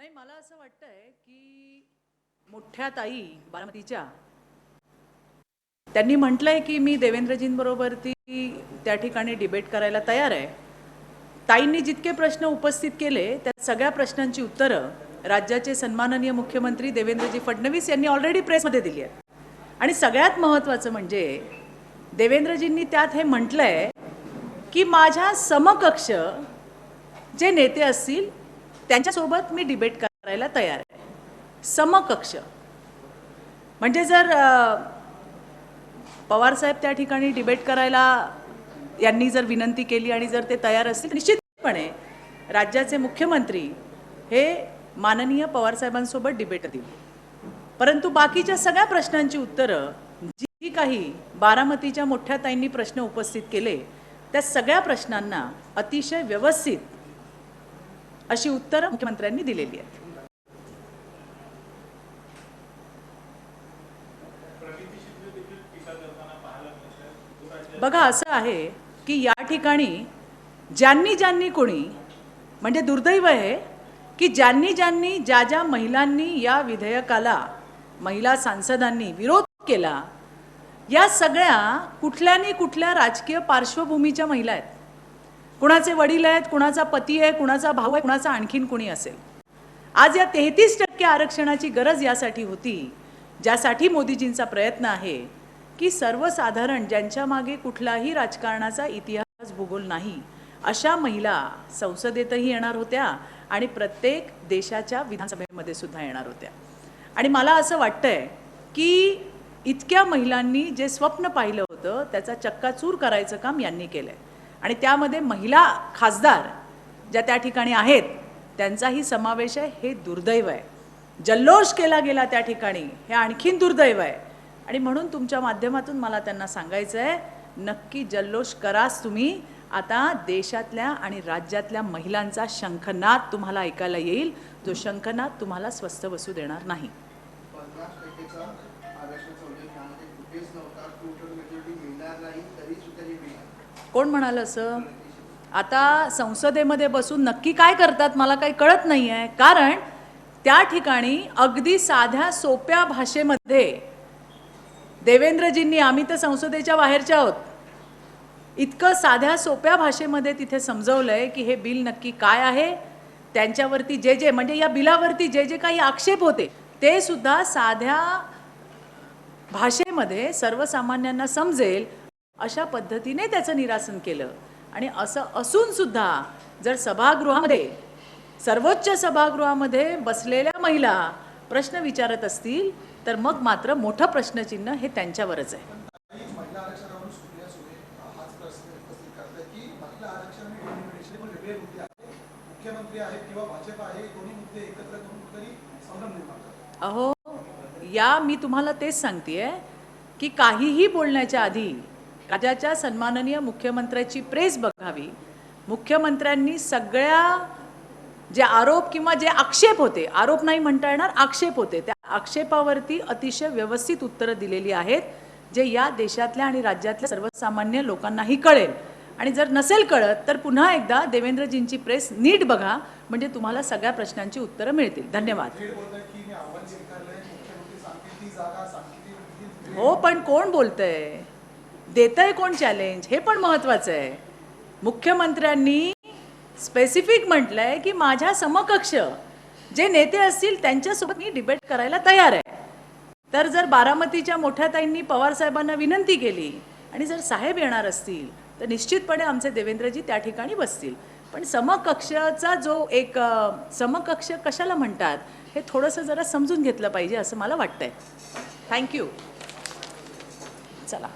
नाही, मला असं वाटतंय की मोठ्या ताई बारामतीच्या त्यांनी म्हटलंय की मी देवेंद्रजींबरोबरती त्या ठिकाणी डिबेट करायला तयार आहे. ताईंनी जितके प्रश्न उपस्थित केले त्या सगळ्या प्रश्नांची उत्तरं राज्याचे सन्माननीय मुख्यमंत्री देवेंद्रजी फडणवीस यांनी ऑलरेडी प्रेसमध्ये दिली आहेत. आणि सगळ्यात महत्त्वाचं म्हणजे देवेंद्रजींनी त्यात हे म्हटलंय की माझ्या समकक्ष जे नेते असतील त्यांच्यासोबत मी डिबेट करायला तयार आहे. समकक्ष म्हणजे जर पवारसाहेब त्या ठिकाणी डिबेट करायला यांनी जर विनंती केली आणि जर ते तयार असतील तर निश्चितपणे राज्याचे मुख्यमंत्री हे माननीय पवारसाहेबांसोबत डिबेट करतील. परंतु बाकीच्या सगळ्या प्रश्नांची उत्तरं जी काही बारामतीच्या मोठ्या ताईंनी प्रश्न उपस्थित केले त्या सगळ्या प्रश्नांना अतिशय व्यवस्थित अशी उत्तरं मुख्यमंत्र्यांनी दिलेली आहेत. बघा, असं आहे की या ठिकाणी ज्यांनी कोणी म्हणजे दुर्दैव आहे की ज्यांनी ज्या महिलांनी या विधेयकाला महिला सांसदांनी विरोध केला या सगळ्या कुठल्या राजकीय पार्श्वभूमीच्या महिला आहेत. कुणाचे वडील आहेत, कुणाचा पती आहे, कुणाचा भाऊ आहे, कुणाचा आणखीन कोणी असेल. आज या 33% आरक्षणाची गरज यासाठी होती ज्यासाठी मोदीजींचा प्रयत्न आहे की सर्वसाधारण ज्यांच्या मागे कुठलाही राजकारणाचा इतिहास भूगोल नाही अशा महिला संसदेतही येणार होत्या आणि प्रत्येक देशाच्या विधानसभेमध्ये सुद्धा येणार होत्या. आणि मला असं वाटतंय की इतक्या महिलांनी जे स्वप्न पाहिलं होतं त्याचा चक्काचूर करायचं काम यांनी केलंय. आणि त्यामध्ये महिला खासदार ज्या त्या ठिकाणी आहेत त्यांचाही समावेश आहे. हे दुर्दैव आहे. जल्लोष केला गेला त्या ठिकाणी, हे आणखीन दुर्दैव आहे. आणि म्हणून तुमच्या माध्यमातून मला त्यांना सांगायचं आहे, नक्की जल्लोष कराच तुम्ही. आता देशातल्या आणि राज्यातल्या महिलांचा शंखनाद तुम्हाला ऐकायला येईल. जो शंखनाद तुम्हाला स्वस्थ बसू देणार नाही. कोण म्हणाल असं? आता संसदेमध्ये बसून नक्की काय करतात मला काही कळत नाही आहे. कारण त्या ठिकाणी अगदी साध्या सोप्या भाषेमध्ये देवेंद्रजींनी, आम्ही तर संसदेच्या बाहेरच्या आहोत, इतकं साध्या सोप्या भाषेमध्ये तिथे समजवलंय की हे बिल नक्की काय आहे. त्यांच्यावरती जे म्हणजे या बिलावरती जे काही आक्षेप होते ते सुद्धा साध्या भाषेमध्ये सर्वसामान्यांना समजेल अशा पद्धतीने त्याचं निरासन केलं. आणि असं असून सुद्धा जर सभागृहामध्ये, सर्वोच्च सभागृहामध्ये बसलेल्या महिला प्रश्न विचारत असतील तर मग मात्र मोठं प्रश्नचिन्ह हे त्यांच्यावरच आहे. अहो, या मी तुम्हाला तेच सांगतेय की काहीही बोलण्याच्या आधी राज्याच्या सन्माननीय मुख्यमंत्र्याची प्रेस बघावी. मुख्यमंत्र्यांनी सगळ्या जे आरोप किंवा जे आक्षेप होते, आरोप नाही म्हणता येणार, आक्षेप होते, त्या आक्षेपावरती अतिशय व्यवस्थित उत्तरं दिलेली आहेत जे या देशातल्या आणि राज्यातल्या सर्वसामान्य लोकांनाही कळेल. आणि जर नसेल कळत तर पुन्हा एकदा देवेंद्रजींची प्रेस नीट बघा, म्हणजे तुम्हाला सगळ्या प्रश्नांची उत्तरं मिळतील. धन्यवाद. हो, पण कोण बोलतंय, देतंय कोण चॅलेंज, हे पण महत्त्वाचं आहे. मुख्यमंत्र्यांनी स्पेसिफिक म्हटलंय की माझ्या समकक्ष जे नेते असतील त्यांच्यासोबत मी डिबेट करायला तयार आहे. तर जर बारामतीच्या मोठ्या ताईंनी पवारसाहेबांना विनंती केली आणि जर साहेब येणार असतील तर निश्चितपणे आमचे देवेंद्रजी त्या ठिकाणी बसतील. पण समकक्षाचा जो एक समकक्ष कशाला म्हणतात हे थोडंसं जरा समजून घेतलं पाहिजे असं मला वाटतंय. थँक्यू. चला.